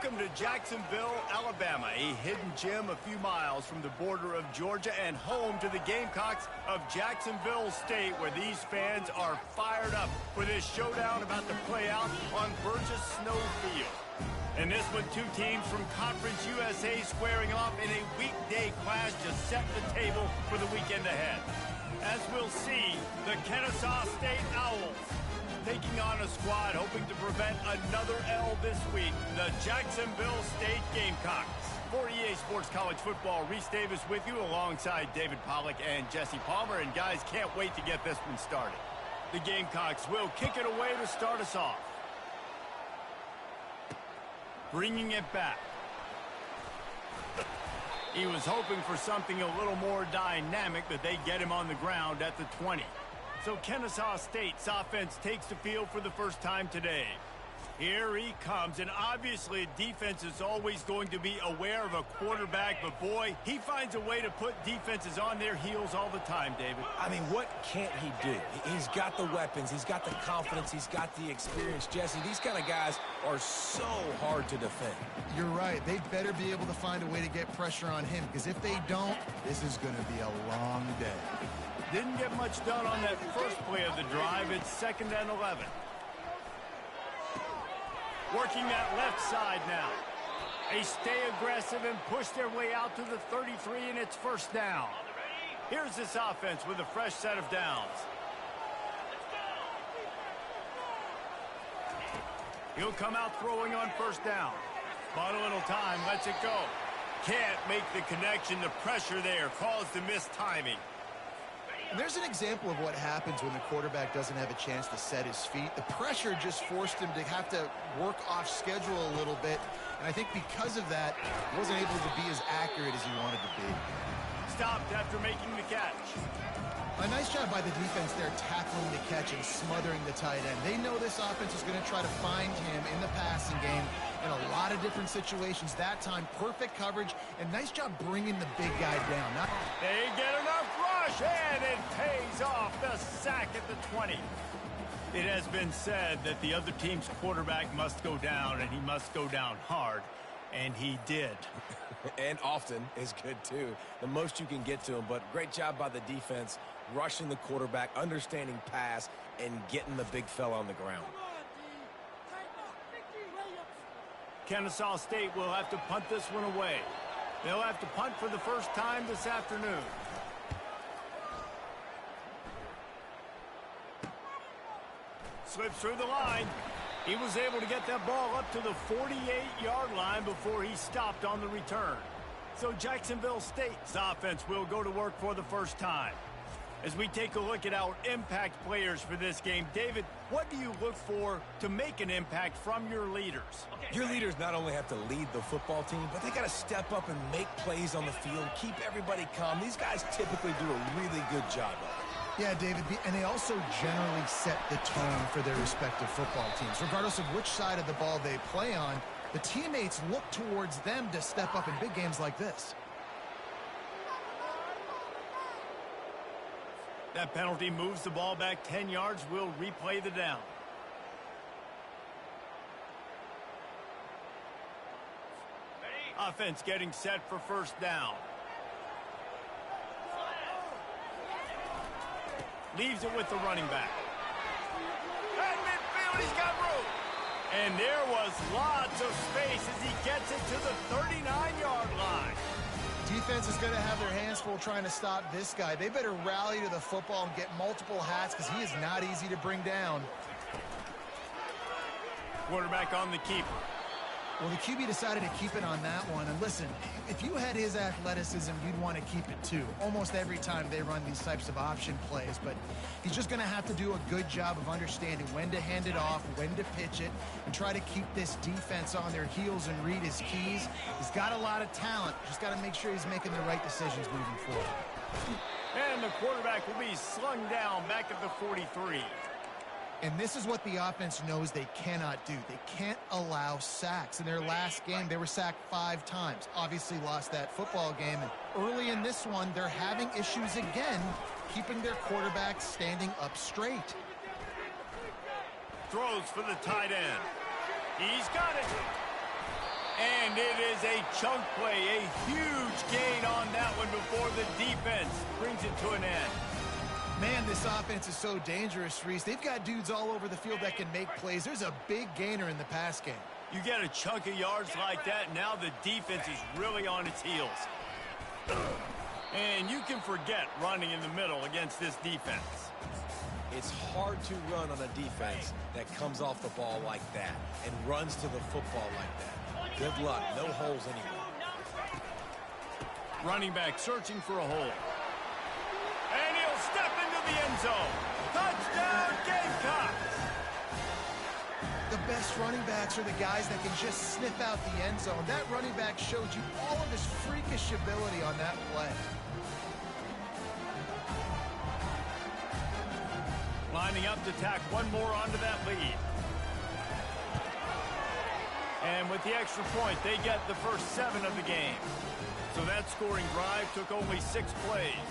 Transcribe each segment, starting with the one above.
Welcome to Jacksonville, Alabama, a hidden gem a few miles from the border of Georgia and home to the Gamecocks of Jacksonville State, where these fans are fired up for this showdown about to play out on Burgess Snow Field. And this one, two teams from Conference USA squaring off in a weekday clash to set the table for the weekend ahead. As we'll see, the Kennesaw State Owls taking on a squad hoping to prevent another L this week, the Jacksonville State Gamecocks. For EA Sports College Football, Reese Davis with you alongside David Pollack and Jesse Palmer. And guys, can't wait to get this one started. The Gamecocks will kick it away to start us off. Bringing it back. He was hoping for something a little more dynamic, but they get him on the ground at the 20. So Kennesaw State's offense takes the field for the first time today. Here he comes, and obviously defense is always going to be aware of a quarterback, but boy, he finds a way to put defenses on their heels all the time, David. I mean, what can't he do? He's got the weapons, he's got the confidence, he's got the experience. Jesse, these kind of guys are so hard to defend. You're right. They better be able to find a way to get pressure on him, because if they don't, this is going to be a long day. Didn't get much done on that first play of the drive. It's 2nd and 11. Working that left side now. They stay aggressive and push their way out to the 33, and it's first down. Here's this offense with a fresh set of downs. He'll come out throwing on first down. Bought a little time, lets it go. Can't make the connection. The pressure there caused the missed timing. And there's an example of what happens when the quarterback doesn't have a chance to set his feet. The pressure just forced him to have to work off schedule a little bit. And I think because of that, he wasn't able to be as accurate as he wanted to be. Stopped after making the catch. A nice job by the defense there, tackling the catch and smothering the tight end. They know this offense is going to try to find him in the passing game in a lot of different situations. That time, perfect coverage, and nice job bringing the big guy down. They get enough rush, and it pays off. The sack at the 20. It has been said that the other team's quarterback must go down, and he must go down hard, and he did. And often is good, too. The most you can get to him, but great job by the defense, rushing the quarterback, understanding pass, and getting the big fella on the ground. Kennesaw State will have to punt this one away. They'll have to punt for the first time this afternoon. Slips through the line. He was able to get that ball up to the 48-yard line before he stopped on the return. So Jacksonville State's offense will go to work for the first time. As we take a look at our impact players for this game, David, what do you look for to make an impact from your leaders? Your leaders not only have to lead the football team, but they got to step up and make plays on the field, keep everybody calm. These guys typically do a really good job of it. Yeah, David, and they also generally set the tone for their respective football teams. Regardless of which side of the ball they play on, the teammates look towards them to step up in big games like this. That penalty moves the ball back 10 yards. We'll replay the down. Offense getting set for first down. Leaves it with the running back. At midfield, he's got room. And there was lots of space as he gets it to the 39-yard line. Defense is going to have their hands full trying to stop this guy. They better rally to the football and get multiple hats because he is not easy to bring down. Quarterback on the keeper. Well, the QB decided to keep it on that one. And listen, if you had his athleticism, you'd want to keep it too. Almost every time they run these types of option plays. But he's just going to have to do a good job of understanding when to hand it off, when to pitch it, and try to keep this defense on their heels and read his keys. He's got a lot of talent. Just got to make sure he's making the right decisions moving forward. And the quarterback will be slung down back at the 43. And this is what the offense knows they cannot do. They can't allow sacks. In their last game, they were sacked 5 times. Obviously lost that football game. And early in this one, they're having issues again, keeping their quarterback standing up straight. Throws for the tight end. He's got it. And it is a chunk play, a huge gain on that one before the defense brings it to an end. Man, this offense is so dangerous, Reese. They've got dudes all over the field that can make plays. There's a big gainer in the pass game. You get a chunk of yards like that, now the defense is really on its heels. And you can forget running in the middle against this defense. It's hard to run on a defense that comes off the ball like that and runs to the football like that. Good luck. No holes anywhere. Running back searching for a hole. And he'll step into the end zone. Touchdown, Gamecocks! The best running backs are the guys that can just sniff out the end zone. That running back showed you all of his freakish ability on that play. Lining up to tack one more onto that lead. And with the extra point, they get the first 7 of the game. So that scoring drive took only 6 plays.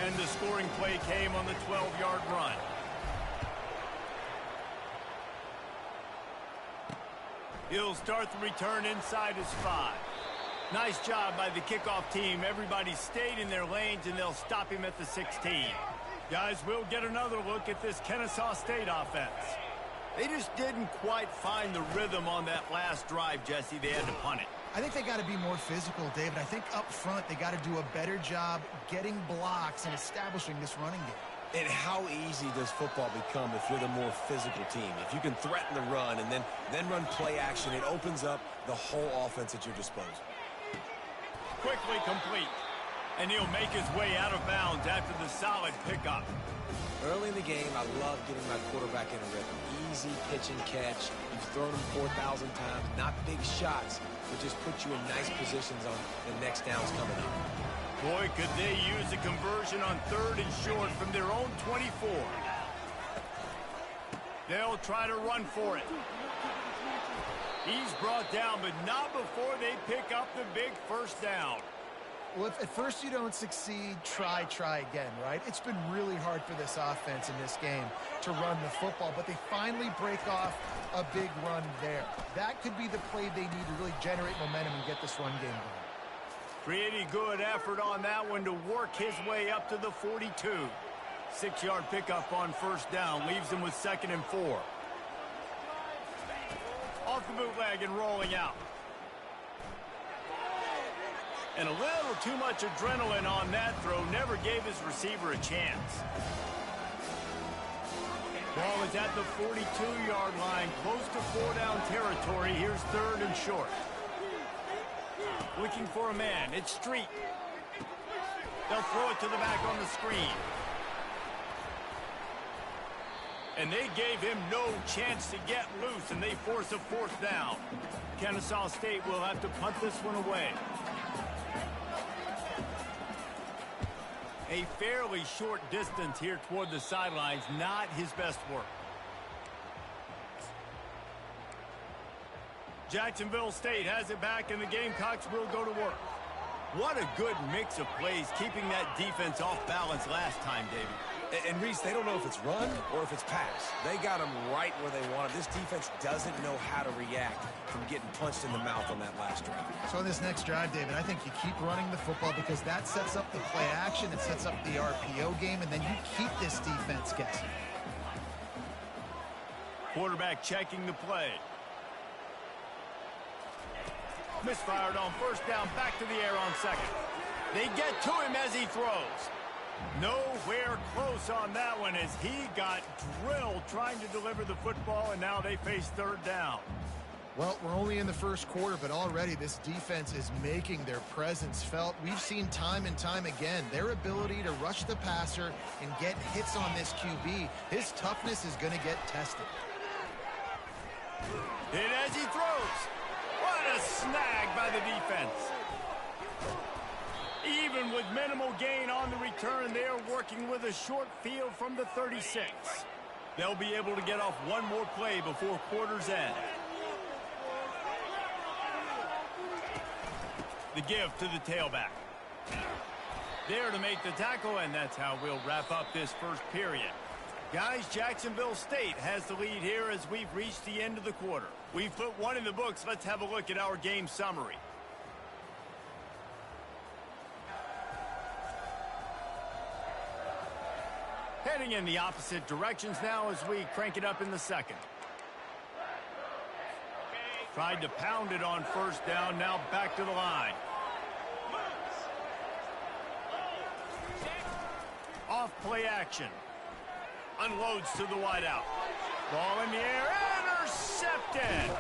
And the scoring play came on the 12-yard run. He'll start the return inside his 5. Nice job by the kickoff team. Everybody stayed in their lanes, and they'll stop him at the 16. Guys, we'll get another look at this Kennesaw State offense. They just didn't quite find the rhythm on that last drive, Jesse. They had to punt it. I think they got to be more physical, David. I think up front they got to do a better job getting blocks and establishing this running game. And how easy does football become if you're the more physical team? If you can threaten the run and then run play action, it opens up the whole offense at your disposal. Quickly complete. And he'll make his way out of bounds after the solid pickup. Early in the game, I love getting my quarterback in a rhythm. Easy pitch and catch. You've thrown him 4,000 times. Not big shots, but just put you in nice positions on the next downs coming up. Boy, could they use a conversion on 3rd and short from their own 24. They'll try to run for it. He's brought down, but not before they pick up the big first down. Well, if at first you don't succeed, try again, right? It's been really hard for this offense in this game to run the football, but they finally break off a big run there. That could be the play they need to really generate momentum and get this run game going. Pretty good effort on that one to work his way up to the 42. 6-yard pickup on first down leaves him with 2nd and 4. Off the bootleg and rolling out. And a little too much adrenaline on that throw. Never gave his receiver a chance. Ball is at the 42-yard line, close to 4-down territory. Here's 3rd and short. Looking for a man. It's Street. They'll throw it to the back on the screen. And they gave him no chance to get loose, and they force a 4th down. Kennesaw State will have to punt this one away. A fairly short distance here toward the sidelines, not his best work. Jacksonville State has it back, and the Gamecocks will go to work. What a good mix of plays, keeping that defense off balance last time, David. And Reese, they don't know if it's run or if it's pass. They got them right where they want it. This defense doesn't know how to react from getting punched in the mouth on that last drive. So on this next drive, David, I think you keep running the football because that sets up the play action, it sets up the RPO game, and then you keep this defense guessing. Quarterback checking the play. Misfired on first down, back to the air on 2nd. They get to him as he throws. Nowhere close on that one as he got drilled trying to deliver the football, and now they face 3rd down. Well, we're only in the first quarter, but already this defense is making their presence felt. We've seen time and time again their ability to rush the passer and get hits on this QB. His toughness is going to get tested. Hit as he throws. What a snag by the defense. Even with minimal gain on the return, they are working with a short field from the 36. They'll be able to get off one more play before quarter's end. The give to the tailback. There to make the tackle, and that's how we'll wrap up this first period. Guys, Jacksonville State has the lead here as we've reached the end of the quarter. We've put one in the books. Let's have a look at our game summary. Heading in the opposite directions now as we crank it up in the second. Tried to pound it on first down, now back to the line. Off play action. Unloads to the wideout. Ball in the air, intercepted!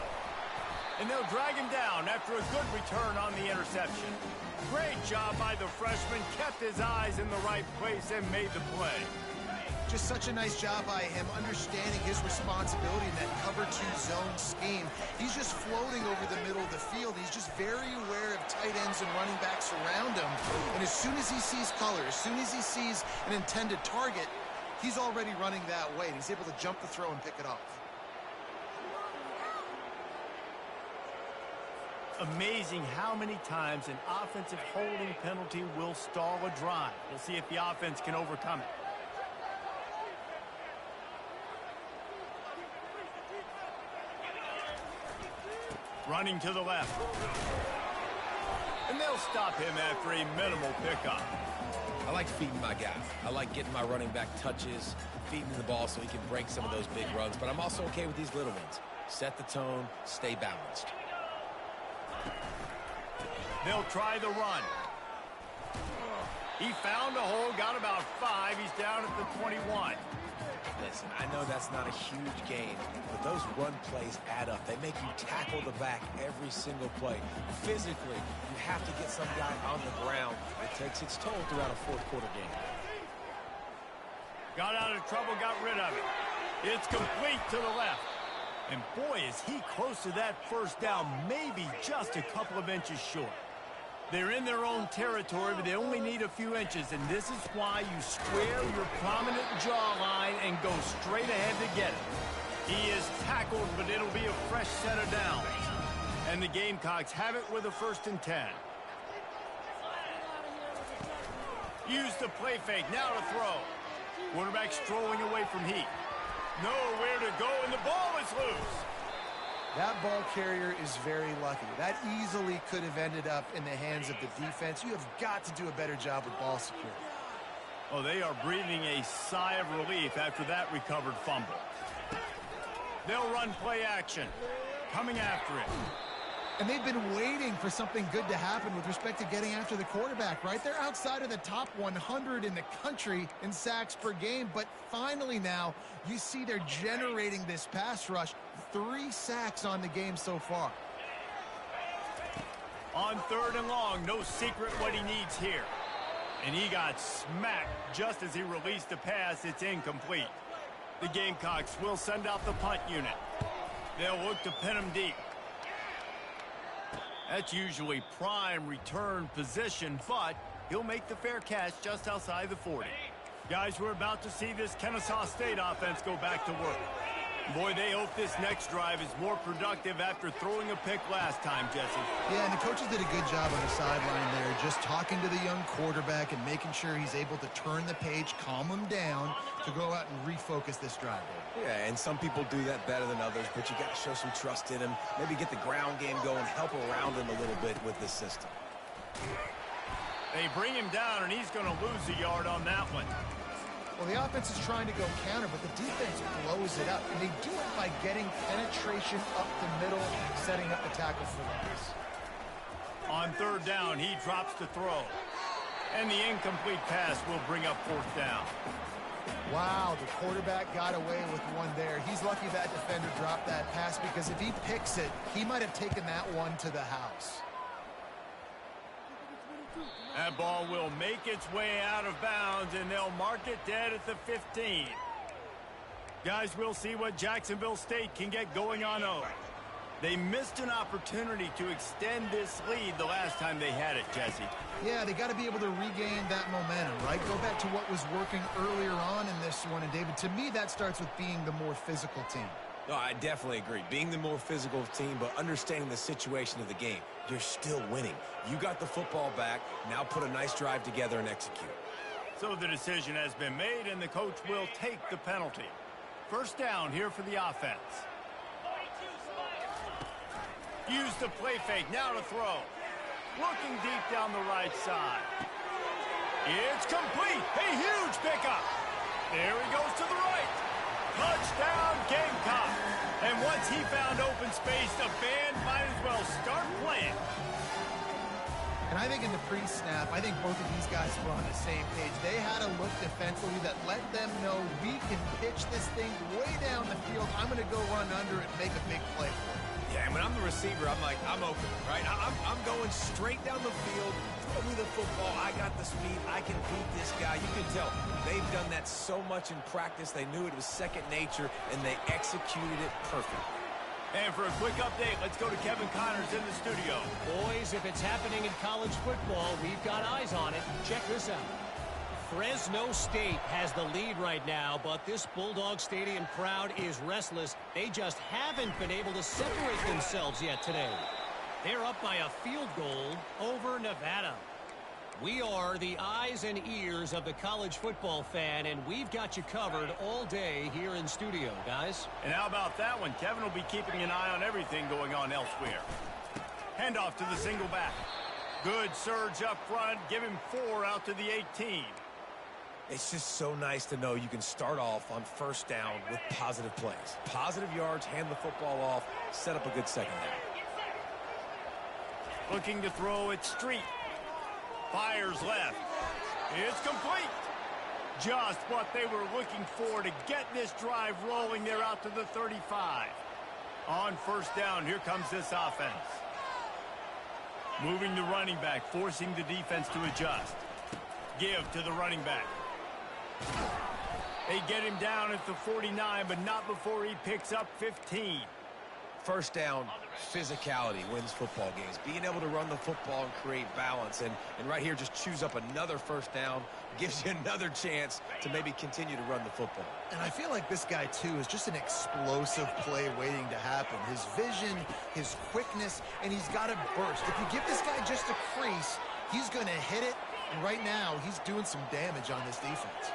And they'll drag him down after a good return on the interception. Great job by the freshman, kept his eyes in the right place and made the play. Just such a nice job by him, understanding his responsibility in that cover 2 zone scheme. He's just floating over the middle of the field. He's just very aware of tight ends and running backs around him. And as soon as he sees color, as soon as he sees an intended target, he's already running that way. And he's able to jump the throw and pick it off. Amazing how many times an offensive holding penalty will stall a drive. We'll see if the offense can overcome it. Running to the left. And they'll stop him after a minimal pickup. I like feeding my guy. I like getting my running back touches, feeding the ball so he can break some of those big runs. But I'm also okay with these little ones. Set the tone, stay balanced. They'll try the run. He found a hole, got about 5. He's down at the 21. Listen, I know that's not a huge gain, but those run plays add up. They make you tackle the back every single play. Physically, you have to get some guy on the ground. It takes its toll throughout a fourth-quarter game. Got out of trouble, got rid of it. It's complete to the left. And boy, is he close to that first down, maybe just a couple of inches short. They're in their own territory, but they only need a few inches, and this is why you square your prominent jawline and go straight ahead to get it. He is tackled, but it'll be a fresh set of downs. And the Gamecocks have it with a 1st and 10. Use the play fake, now to throw. Quarterback strolling away from heat. Nowhere to go, and the ball is loose. That ball carrier is very lucky. That easily could have ended up in the hands of the defense. You have got to do a better job with ball security. Oh, they are breathing a sigh of relief after that recovered fumble. They'll run play action. Coming after it. And they've been waiting for something good to happen with respect to getting after the quarterback, right? They're outside of the top 100 in the country in sacks per game, but finally now you see they're generating this pass rush. 3 sacks on the game so far. On 3rd and long, no secret what he needs here. And he got smacked just as he released the pass. It's incomplete. The Gamecocks will send out the punt unit. They'll look to pin him deep. That's usually prime return position, but he'll make the fair catch just outside the 40. Guys, we're about to see this Kennesaw State offense go back to work. Boy, they hope this next drive is more productive after throwing a pick last time, Jesse. Yeah, and the coaches did a good job on the sideline there, just talking to the young quarterback and making sure he's able to turn the page, calm him down to go out and refocus this drive. Yeah, and some people do that better than others, but you got to show some trust in him. Maybe get the ground game going, help around him a little bit with this system. They bring him down, and he's going to lose a yard on that one. Well, the offense is trying to go counter, but the defense blows it up, and they do it by getting penetration up the middle, setting up the tackle for loss. On 3rd down, he drops the throw. And the incomplete pass will bring up 4th down. Wow, the quarterback got away with one there. He's lucky that defender dropped that pass, because if he picks it, he might have taken that one to the house. That ball will make its way out of bounds, and they'll mark it dead at the 15. Guys, we'll see what Jacksonville State can get going on 0. They missed an opportunity to extend this lead the last time they had it, Jesse. Yeah, they got to be able to regain that momentum, right? Go back to what was working earlier on in this one. And, David, to me, that starts with being the more physical team. No, I definitely agree. Being the more physical team, but understanding the situation of the game. You're still winning. You got the football back. Now put a nice drive together and execute. So the decision has been made, and the coach will take the penalty. First down here for the offense. Use the play fake, now to throw. Looking deep down the right side. It's complete. A huge pickup. There he goes to the right. Touchdown, Gamecock. And once he found open space, the band might as well start playing. And I think in the pre-snap, I think both of these guys were on the same page. They had a look defensively that let them know we can pitch this thing way down the field. I'm going to go run under it and make a big play for it. Yeah, and when I'm the receiver, I'm like, I'm open, right? I'm going straight down the field. Throw me the football. I got the speed. I can beat this guy. You can tell they've done that so much in practice. They knew it was second nature, and they executed it perfectly. And for a quick update, let's go to Kevin Connors in the studio. Boys, if it's happening in college football, we've got eyes on it. Check this out. Fresno State has the lead right now, but this Bulldog Stadium crowd is restless. They just haven't been able to separate themselves yet today. They're up by a field goal over Nevada. We are the eyes and ears of the college football fan, and we've got you covered all day here in studio, guys. And how about that one? Kevin will be keeping an eye on everything going on elsewhere. Handoff to the single back. Good surge up front. Give him 4 out to the 18. It's just so nice to know you can start off on first down with positive plays. Positive yards, hand the football off, set up a good second down. Looking to throw it Street. Fires left. It's complete. Just what they were looking for to get this drive rolling. They're out to the 35. On first down, here comes this offense. Moving the running back, forcing the defense to adjust. Give to the running back. They get him down at the 49, but not before he picks up 15. First down, physicality wins football games. Being able to run the football and create balance. And right here, just choose up another first down. Gives you another chance to maybe continue to run the football. And I feel like this guy, too, is just an explosive play waiting to happen. His vision, his quickness, and he's got to burst. If you give this guy just a crease, he's going to hit it. And right now, he's doing some damage on this defense.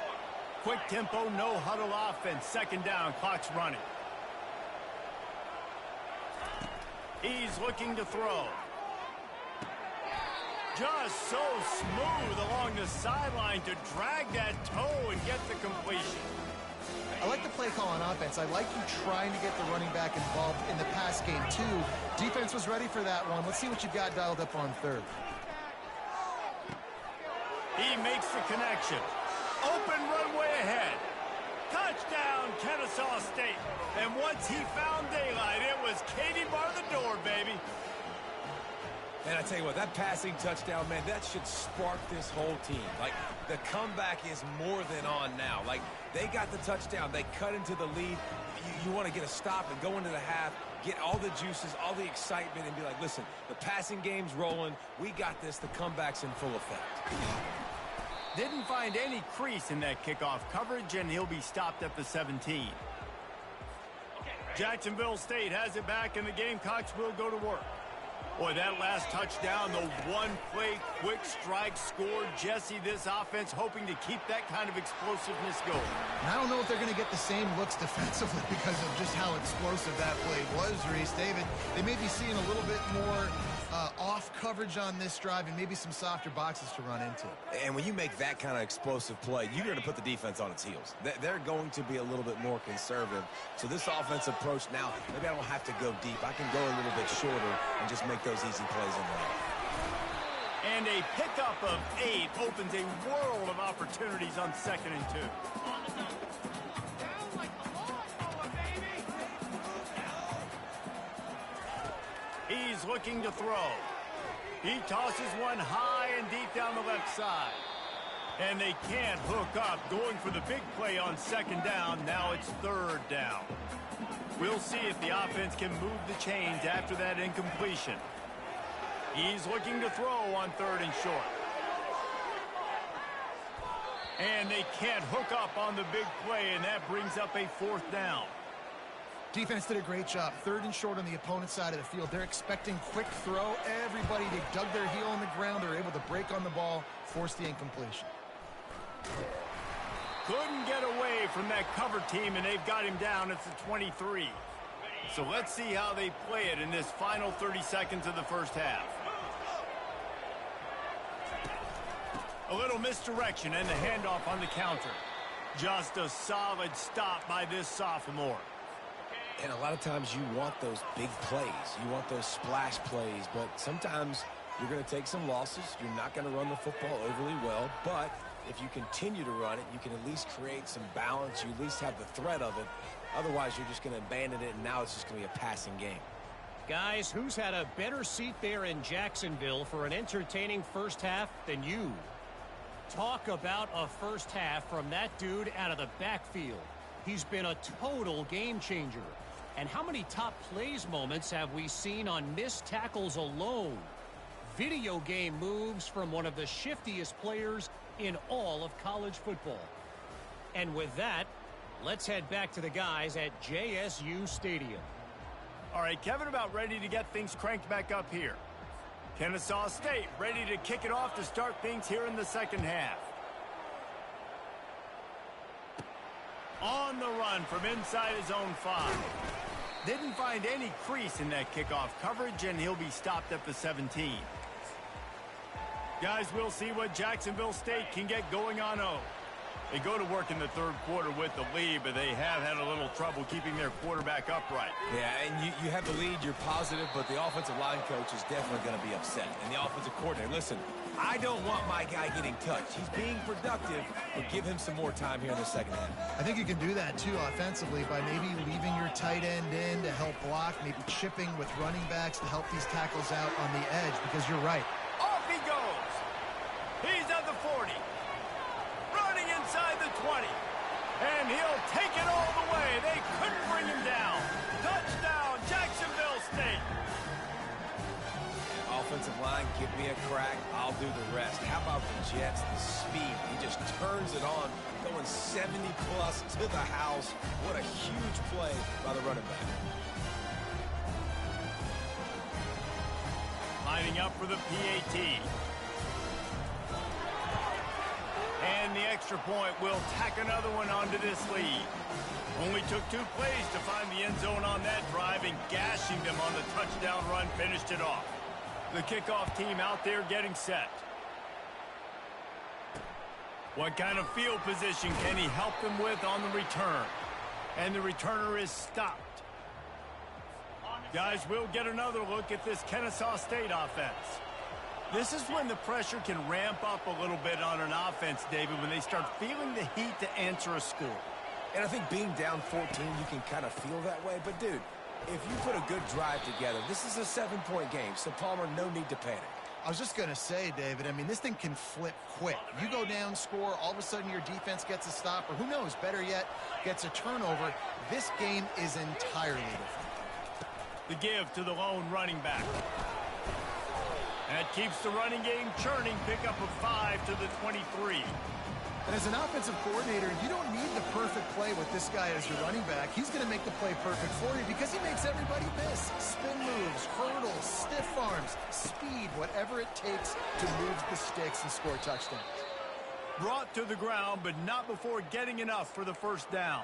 Quick tempo, no huddle offense. Second down, clock's running. He's looking to throw. Just so smooth along the sideline to drag that toe and get the completion. I like the play call on offense. I like you trying to get the running back involved in the pass game, too. Defense was ready for that one. Let's see what you got dialed up on third. He makes the connection. Open runway ahead. Touchdown, Kennesaw State. And once he found daylight, it was Katie bar the door, baby. And I tell you what, that passing touchdown, man, that should spark this whole team. Like, the comeback is more than on now. Like, they got the touchdown. They cut into the lead. You want to get a stop and go into the half, get all the juices, all the excitement, and be like, listen, the passing game's rolling. We got this. The comeback's in full effect. Didn't find any crease in that kickoff coverage, and he'll be stopped at the 17. Jacksonville State has it back, and the Gamecocks will go to work. Boy, that last touchdown, the one-play quick strike scored. Jesse, this offense hoping to keep that kind of explosiveness going. And I don't know if they're going to get the same looks defensively because of just how explosive that play was, Reese. David, they may be seeing a little bit more off coverage on this drive and maybe some softer boxes to run into. And when you make that kind of explosive play, you're going to put the defense on its heels. They're going to be a little bit more conservative. So this offensive approach now, maybe I don't have to go deep. I can go a little bit shorter and just make those easy plays in there. And a pickup of 8 opens a world of opportunities on 2nd and 2. He's looking to throw. He tosses one high and deep down the left side. And they can't hook up. Going for the big play on 2nd down. Now it's 3rd down. We'll see if the offense can move the chains after that incompletion. He's looking to throw on 3rd and short. And they can't hook up on the big play, and that brings up a 4th down. Defense did a great job. 3rd and short on the opponent's side of the field. They're expecting quick throw. Everybody, they dug their heel on the ground. They're able to break on the ball, force the incompletion. Couldn't get away from that cover team, and they've got him down at the 23. So let's see how they play it in this final 30 seconds of the first half. A little misdirection and the handoff on the counter. Just a solid stop by this sophomore. And a lot of times you want those big plays. You want those splash plays, but sometimes you're going to take some losses. You're not going to run the football overly well, but if you continue to run it, you can at least create some balance. You at least have the threat of it. Otherwise, you're just going to abandon it, and now it's just going to be a passing game. Guys, who's had a better seat there in Jacksonville for an entertaining first half than you? Talk about a first half from that dude out of the backfield. He's been a total game changer. And how many top plays moments have we seen on missed tackles alone? Video game moves from one of the shiftiest players in all of college football. And with that, let's head back to the guys at JSU Stadium. All right, Kevin, about ready to get things cranked back up here. Kennesaw State ready to kick it off to start things here in the second half. On the run from inside his own 5. Didn't find any crease in that kickoff coverage, and he'll be stopped at the 17. Guys, we'll see what Jacksonville State can get going on O. They go to work in the third quarter with the lead, but they have had a little trouble keeping their quarterback upright. Yeah, and you have the lead, you're positive, but the offensive line coach is definitely going to be upset. And the offensive coordinator, listen, I don't want my guy getting touched. He's being productive, but give him some more time here in the second half. I think you can do that, too, offensively, by maybe leaving your tight end in to help block, maybe chipping with running backs to help these tackles out on the edge, because you're right. Off he goes. He's at the 40. Running inside the 20. And he'll take it all the way. They couldn't bring him down. Touchdown, Jacksonville State. Offensive line, give me a crack. I'll do the rest. How about the Jets, the speed? He just turns it on, going 70-plus to the house. What a huge play by the running back. Lining up for the PAT. And the extra point will tack another one onto this lead. Only took 2 plays to find the end zone on that drive, and gashing them on the touchdown run finished it off. The kickoff team out there getting set. What kind of field position can he help them with on the return? And the returner is stopped. Guys, we'll get another look at this Kennesaw State offense. This is when the pressure can ramp up a little bit on an offense, David, when they start feeling the heat to answer a score. And I think being down 14, you can kind of feel that way. But, dude, if you put a good drive together, this is a 7-point game. So, Palmer, no need to panic. I was just going to say, David, I mean, this thing can flip quick. You go down, score, all of a sudden your defense gets a stop, or who knows, better yet, gets a turnover. This game is entirely different. The give to the lone running back. That keeps the running game churning. Pickup of 5 to the 23. And as an offensive coordinator, you don't need the perfect play with this guy as your running back. He's going to make the play perfect for you because he makes everybody miss. Spin moves, hurdles, stiff arms, speed, whatever it takes to move the sticks and score touchdowns. Brought to the ground, but not before getting enough for the first down.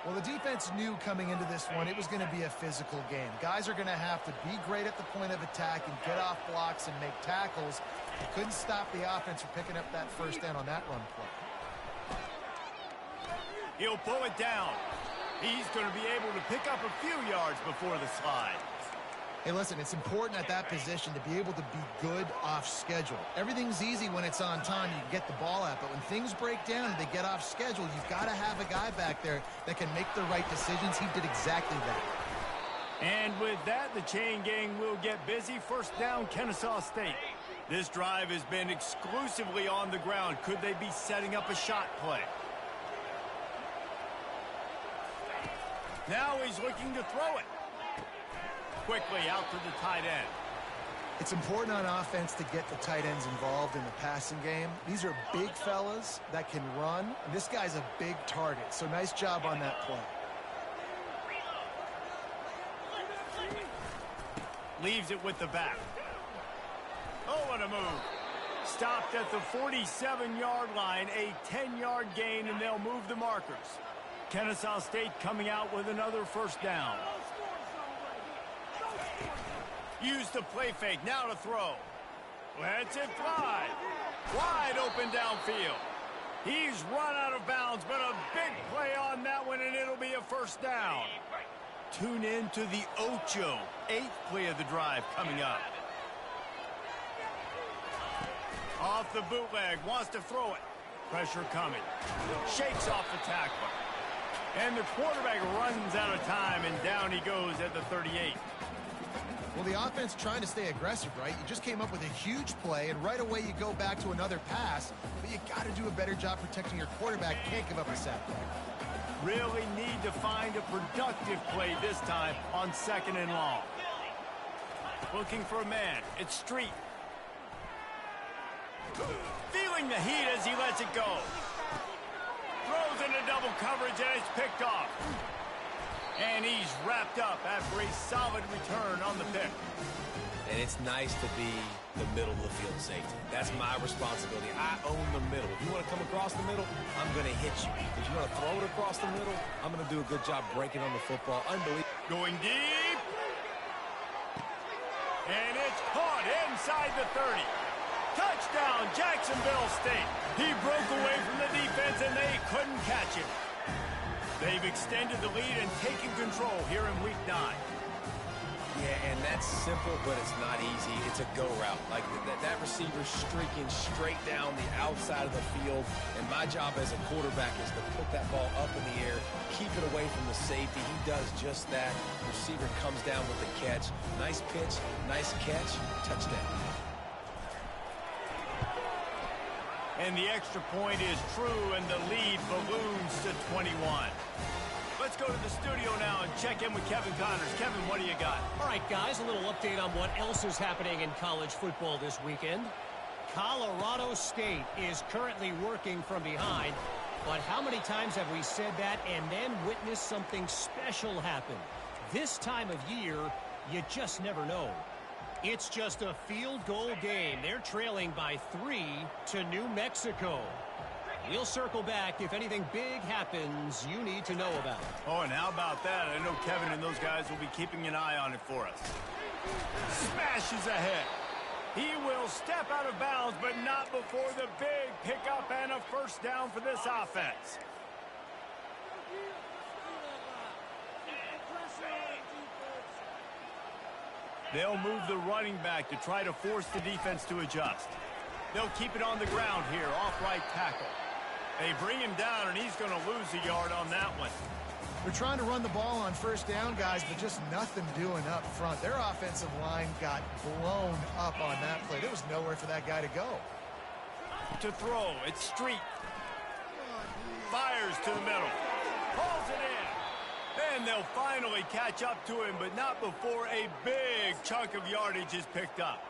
Well, the defense knew coming into this one it was going to be a physical game. Guys are going to have to be great at the point of attack and get off blocks and make tackles. They couldn't stop the offense from picking up that first down on that run play. He'll pull it down. He's going to be able to pick up a few yards before the slide. Hey, listen, it's important at that position to be able to be good off schedule. Everything's easy when it's on time. You can get the ball out. But when things break down and they get off schedule, you've got to have a guy back there that can make the right decisions. He did exactly that. And with that, the chain gang will get busy. First down, Kennesaw State. This drive has been exclusively on the ground. Could they be setting up a shot play? Now he's looking to throw it. Quickly out to the tight end. It's important on offense to get the tight ends involved in the passing game. These are big fellas that can run. And this guy's a big target, so nice job on that play. Leaves it with the back. Oh, what a move. Stopped at the 47-yard line, a 10-yard gain, and they'll move the markers. Kennesaw State coming out with another first down. Use the play fake, now to throw. Lets it fly. Wide open downfield. He's run out of bounds, but a big play on that one, and it'll be a first down. Tune in to the Ocho, 8th play of the drive coming up. Off the bootleg, wants to throw it. Pressure coming. Shakes off the tackler. And the quarterback runs out of time, and down he goes at the 38. Well, the offense trying to stay aggressive, right? You just came up with a huge play, and right away you go back to another pass, but you got to do a better job protecting your quarterback. Can't give up a sack. Really need to find a productive play this time on 2nd and long. Looking for a man. It's Street. Feeling the heat as he lets it go. Throws into double coverage, and it's picked off. And he's wrapped up after a solid return on the pick. And it's nice to be the middle of the field safety. That's my responsibility. I own the middle. If you want to come across the middle, I'm going to hit you. If you want to throw it across the middle, I'm going to do a good job breaking on the football. Unbelievable. Going deep. And it's caught inside the 30. Touchdown, Jacksonville State. He broke away from the defense, and they couldn't catch him. They've extended the lead and taken control here in Week 9. Yeah, and that's simple, but it's not easy. It's a go route. Like that receiver's streaking straight down the outside of the field, and my job as a quarterback is to put that ball up in the air, keep it away from the safety. He does just that. The receiver comes down with the catch. Nice pitch, nice catch, touchdown. And the extra point is true, and the lead balloons to 21. Let's go to the studio now and check in with Kevin Connors. Kevin, what do you got? All right, guys, a little update on what else is happening in college football this weekend. Colorado State is currently working from behind, but how many times have we said that and then witnessed something special happen? This time of year, you just never know. It's just a field goal game. They're trailing by 3 to New Mexico. We'll circle back if anything big happens you need to know about. Oh, and how about that? I know Kevin and those guys will be keeping an eye on it for us. Smashes ahead. He will step out of bounds, but not before the big pickup and a first down for this offense. They'll move the running back to try to force the defense to adjust. They'll keep it on the ground here, off right tackle. They bring him down, and he's going to lose a yard on that one. They're trying to run the ball on first down, guys, but just nothing doing up front. Their offensive line got blown up on that play. There was nowhere for that guy to go. To throw, it's Street. Fires to the middle. Pulls it in. And they'll finally catch up to him, but not before a big chunk of yardage is picked up.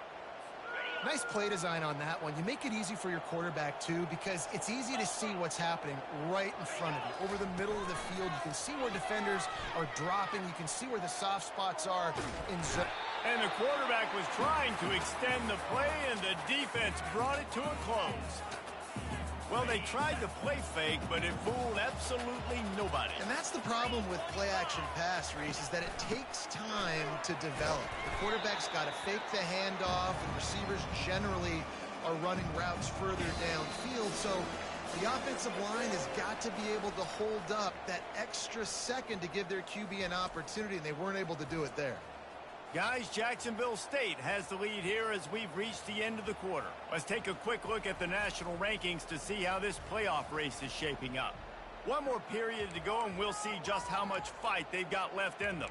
Nice play design on that one. You make it easy for your quarterback, too, because it's easy to see what's happening right in front of you. Over the middle of the field, you can see where defenders are dropping. You can see where the soft spots are in zone. And the quarterback was trying to extend the play, and the defense brought it to a close. Well, they tried to play fake, but it fooled absolutely nobody. And that's the problem with play-action pass, Reese, is that it takes time to develop. The quarterback's got to fake the handoff, and receivers generally are running routes further downfield. So the offensive line has got to be able to hold up that extra second to give their QB an opportunity, and they weren't able to do it there. Guys, Jacksonville State has the lead here as we've reached the end of the quarter. Let's take a quick look at the national rankings to see how this playoff race is shaping up. One more period to go, and we'll see just how much fight they've got left in them.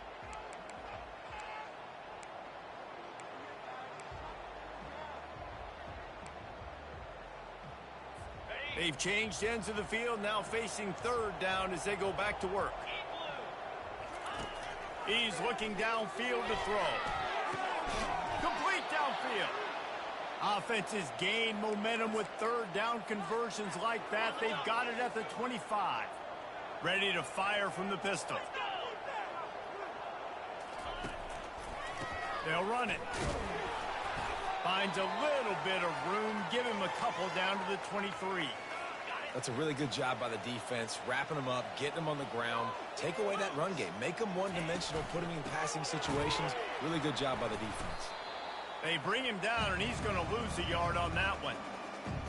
They've changed ends of the field, now facing third down as they go back to work. He's looking downfield to throw. Complete downfield. Offenses gain momentum with third down conversions like that. They've got it at the 25. Ready to fire from the pistol. They'll run it. Finds a little bit of room. Give him a couple down to the 23. That's a really good job by the defense, wrapping them up, getting them on the ground. Take away that run game. Make them one-dimensional, put them in passing situations. Really good job by the defense. They bring him down, and he's going to lose a yard on that one.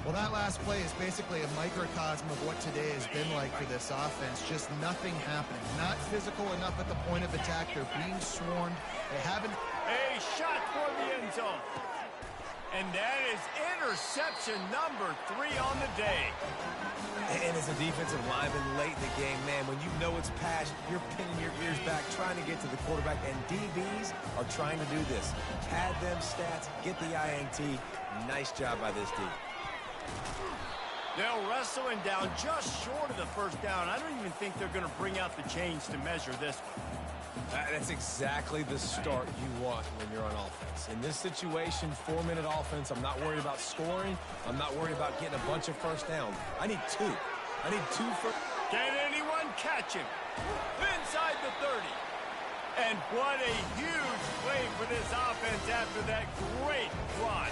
Well, that last play is basically a microcosm of what today has been like for this offense. Just nothing happening. Not physical enough at the point of attack. They're being swarmed. They haven't... A shot for the end zone. And that is interception number 3 on the day. And as a defensive lineman late in the game, man, when you know it's pass, you're pinning your ears back, trying to get to the quarterback, and DBs are trying to do this. Pad them stats, get the INT. Nice job by this D. They'll wrestle him down just short of the first down. I don't even think they're going to bring out the chains to measure this one. That's exactly the start you want when you're on offense. In this situation, 4-minute offense, I'm not worried about scoring. I'm not worried about getting a bunch of first downs. I need 2. I need 2 first. Can anyone catch him? Inside the 30. And what a huge play for this offense after that great run.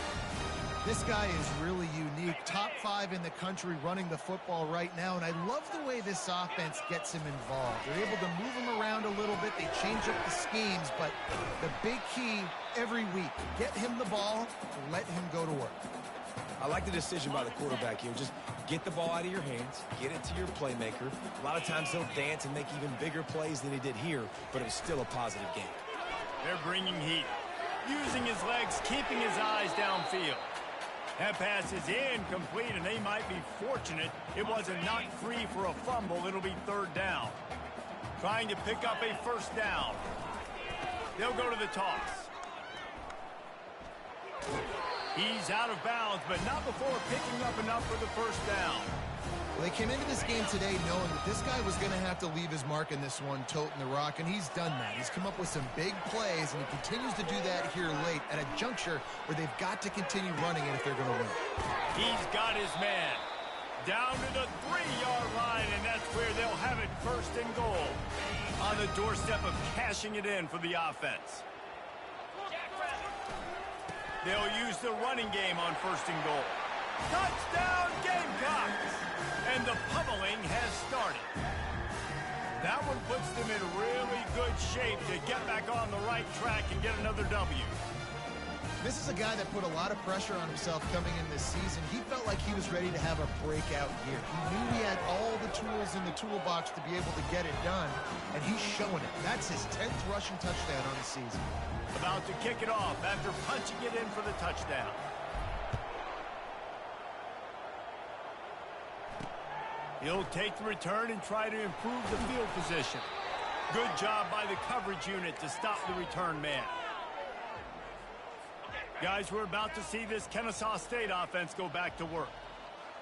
This guy is really unique. Top 5 in the country running the football right now, and I love the way this offense gets him involved. They're able to move him around a little bit. They change up the schemes, but the big key every week, get him the ball, let him go to work. I like the decision by the quarterback here. Just get the ball out of your hands, get it to your playmaker. A lot of times he'll dance and make even bigger plays than he did here, but it was still a positive game. They're bringing heat, using his legs, keeping his eyes downfield. That pass is incomplete, and they might be fortunate it wasn't knocked free for a fumble. It'll be 3rd down. Trying to pick up a first down. They'll go to the toss. He's out of bounds, but not before picking up enough for the first down. Well, they came into this game today knowing that this guy was going to have to leave his mark in this one, toting the rock, and he's done that. He's come up with some big plays, and he continues to do that here late at a juncture where they've got to continue running it if they're going to win. He's got his man down to the 3-yard line, and that's where they'll have it 1st and goal on the doorstep of cashing it in for the offense. They'll use the running game on 1st and goal. Touchdown, Gamecocks! And the pummeling has started. That one puts them in really good shape to get back on the right track and get another W. This is a guy that put a lot of pressure on himself coming in this season. He felt like he was ready to have a breakout year. He knew he had all the tools in the toolbox to be able to get it done, and he's showing it. That's his 10th rushing touchdown on the season. About to kick it off after punching it in for the touchdown. He'll take the return and try to improve the field position. Good job by the coverage unit to stop the return man. Guys, we're about to see this Kennesaw State offense go back to work.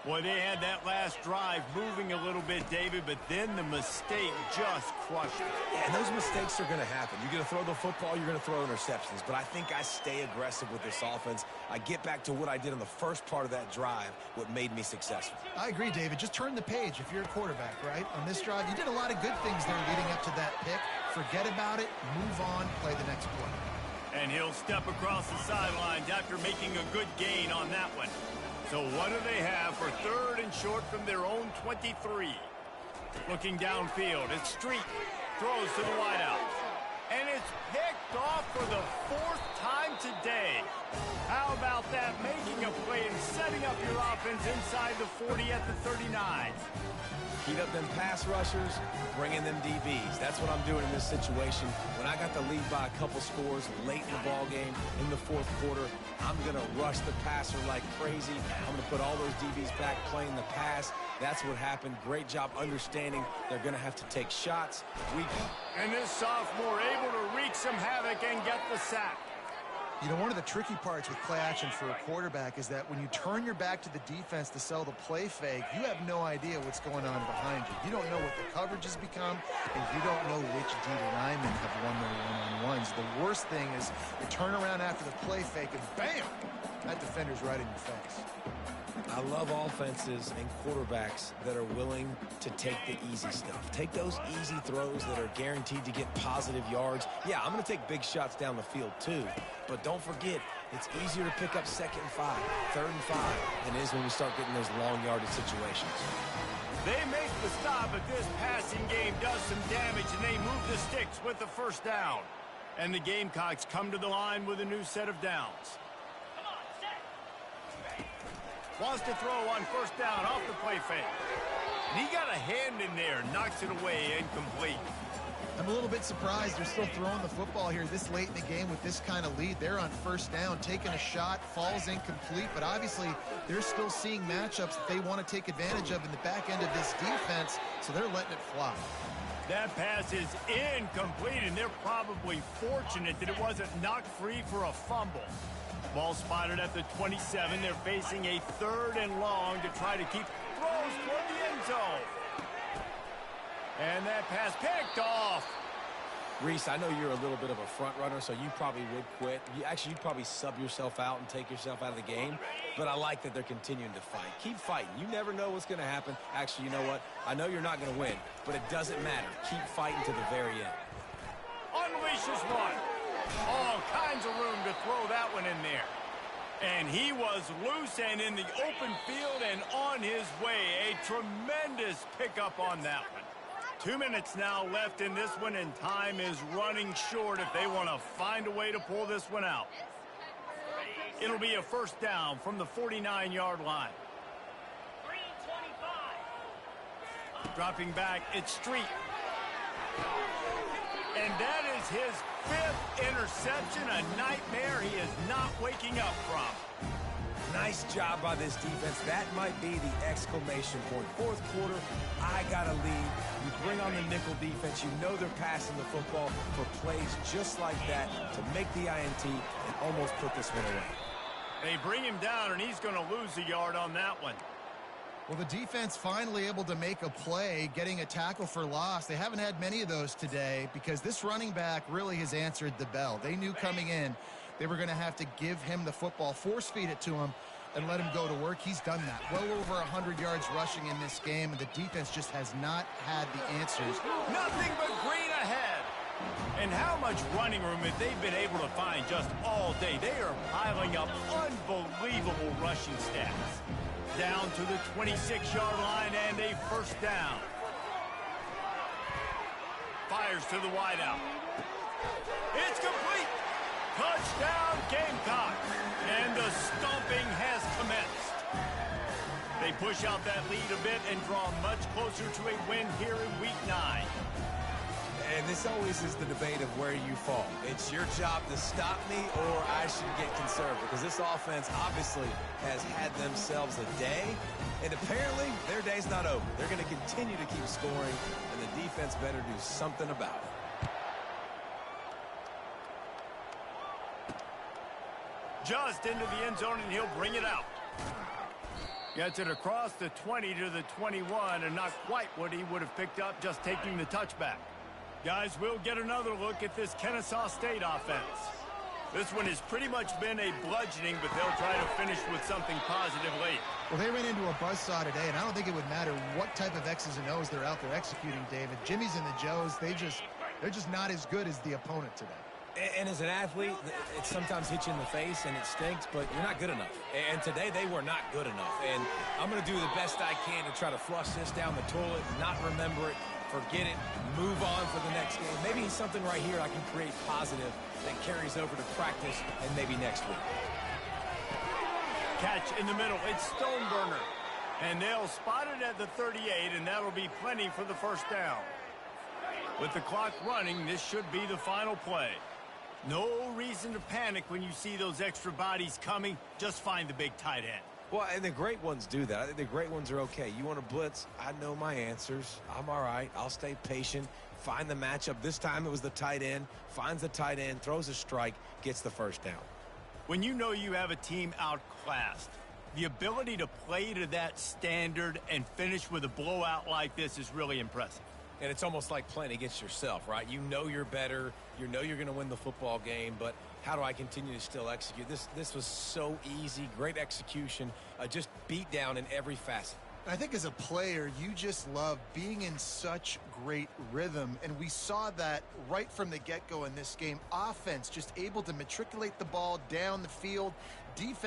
Boy, they had that last drive moving a little bit, David, but then the mistake just crushed it. Yeah, and those mistakes are going to happen. You're going to throw the football, you're going to throw interceptions, but I think I stay aggressive with this offense. I get back to what I did on the first part of that drive, what made me successful. I agree, David. Just turn the page if you're a quarterback, right? On this drive, you did a lot of good things there leading up to that pick. Forget about it, move on, play the next play. And he'll step across the sidelines after making a good gain on that one. So what do they have for 3rd and short from their own 23? Looking downfield, it's Street. Throws to the wideout. And it's picked off for the 4th time today. How about that? Making a play and setting up your offense inside the 40 at the 39. Heat up them pass rushers, bring in them DBs. That's what I'm doing in this situation. When I got the lead by a couple scores late in the ball game in the 4th quarter, I'm going to rush the passer like crazy. I'm going to put all those DBs back playing the pass. That's what happened. Great job understanding they're going to have to take shots. And this sophomore able to wreak some havoc and get the sack. You know, one of the tricky parts with play action for a quarterback is that when you turn your back to the defense to sell the play fake, you have no idea what's going on behind you. You don't know what the coverage has become, and you don't know which D linemen have won their one-on-ones. The worst thing is you turn around after the play fake, and bam! That defender's right in your face. I love offenses and quarterbacks that are willing to take the easy stuff. Take those easy throws that are guaranteed to get positive yards. Yeah, I'm going to take big shots down the field too, but don't forget, It's easier to pick up 2nd and 5, 3rd and 5 than it is when we start getting those long yardage situations. They make the stop, but this passing game does some damage, and they move the sticks with the first down. And the Gamecocks come to the line with a new set of downs. Wants to throw on first down off the play fake. And he got a hand in there, knocks it away, incomplete. I'm a little bit surprised they're still throwing the football here this late in the game with this kind of lead. They're on first down, taking a shot, falls incomplete, but obviously they're still seeing matchups that they want to take advantage of in the back end of this defense, so they're letting it fly. That pass is incomplete, and they're probably fortunate that it wasn't knocked free for a fumble. Ball spotted at the 27. They're facing a 3rd and long to try to keep throws toward the end zone. And that pass picked off. Reese, I know you're a little bit of a front runner, so you probably would quit. You'd probably sub yourself out and take yourself out of the game. But I like that they're continuing to fight. Keep fighting. You never know what's going to happen. Actually, you know what? I know you're not going to win, but it doesn't matter. Keep fighting to the very end. Unleashes one. All kinds of room to throw that one in there. And he was loose and in the open field and on his way. A tremendous pickup on that one. 2 minutes now left in this one, and time is running short if they want to find a way to pull this one out. It'll be a first down from the 49-yard line. Dropping back, it's Street. And that is his 5th interception, a nightmare he is not waking up from. Nice job by this defense. That might be the exclamation point. 4th quarter, I got a lead. You bring on the nickel defense. You know they're passing the football for plays just like that to make the INT and almost put this one away. They bring him down, and he's going to lose a yard on that one. Well, the defense finally able to make a play, getting a tackle for loss. They haven't had many of those today because this running back really has answered the bell. They knew coming in they were going to have to give him the football, force-feed it to him, and let him go to work. He's done that. Well over 100 yards rushing in this game, and the defense just has not had the answers. Nothing but green ahead. And how much running room have they been able to find just all day? They are piling up unbelievable rushing stats. Down to the 26-yard line and a first down. Fires to the wideout. It's complete. Touchdown Gamecocks. And the stomping has commenced. They push out that lead a bit and draw much closer to a win here in Week 9. And this always is the debate of where you fall. It's your job to stop me or I should get conservative, because this offense obviously has had themselves a day, and apparently their day's not over. They're going to continue to keep scoring, and the defense better do something about it. Just into the end zone, and he'll bring it out. Gets it across the 20 to the 21, and not quite what he would have picked up just taking the touchback. Guys, we'll get another look at this Kennesaw State offense. This one has pretty much been a bludgeoning, but they'll try to finish with something positive late. Well, they ran into a buzzsaw today, and I don't think it would matter what type of X's and O's they're out there executing, David. Jimmy's and the Joes, they're just not as good as the opponent today. And as an athlete, it sometimes hits you in the face and it stinks, but you're not good enough. And today they were not good enough. And I'm going to do the best I can to try to flush this down the toilet, not remember it, forget it, move on for the next game. Maybe something right here I can create positive that carries over to practice and maybe next week. Catch in the middle. It's Stoneburner. And they'll spot it at the 38, and that'll be plenty for the first down. With the clock running, this should be the final play. No reason to panic when you see those extra bodies coming. Just find the big tight end. Well, and the great ones do that. I think the great ones are okay. You want to blitz? I know my answers. I'm all right. I'll stay patient. Find the matchup. This time it was the tight end. Finds the tight end, throws a strike, gets the first down. When you know you have a team outclassed, the ability to play to that standard and finish with a blowout like this is really impressive. And it's almost like playing against yourself, right? You know you're better. You know you're going to win the football game, but how do I continue to still execute? This was so easy. Great execution. Just beat down in every facet. I think as a player, you just love being in such great rhythm, and we saw that right from the get-go in this game. Offense just able to matriculate the ball down the field. Defense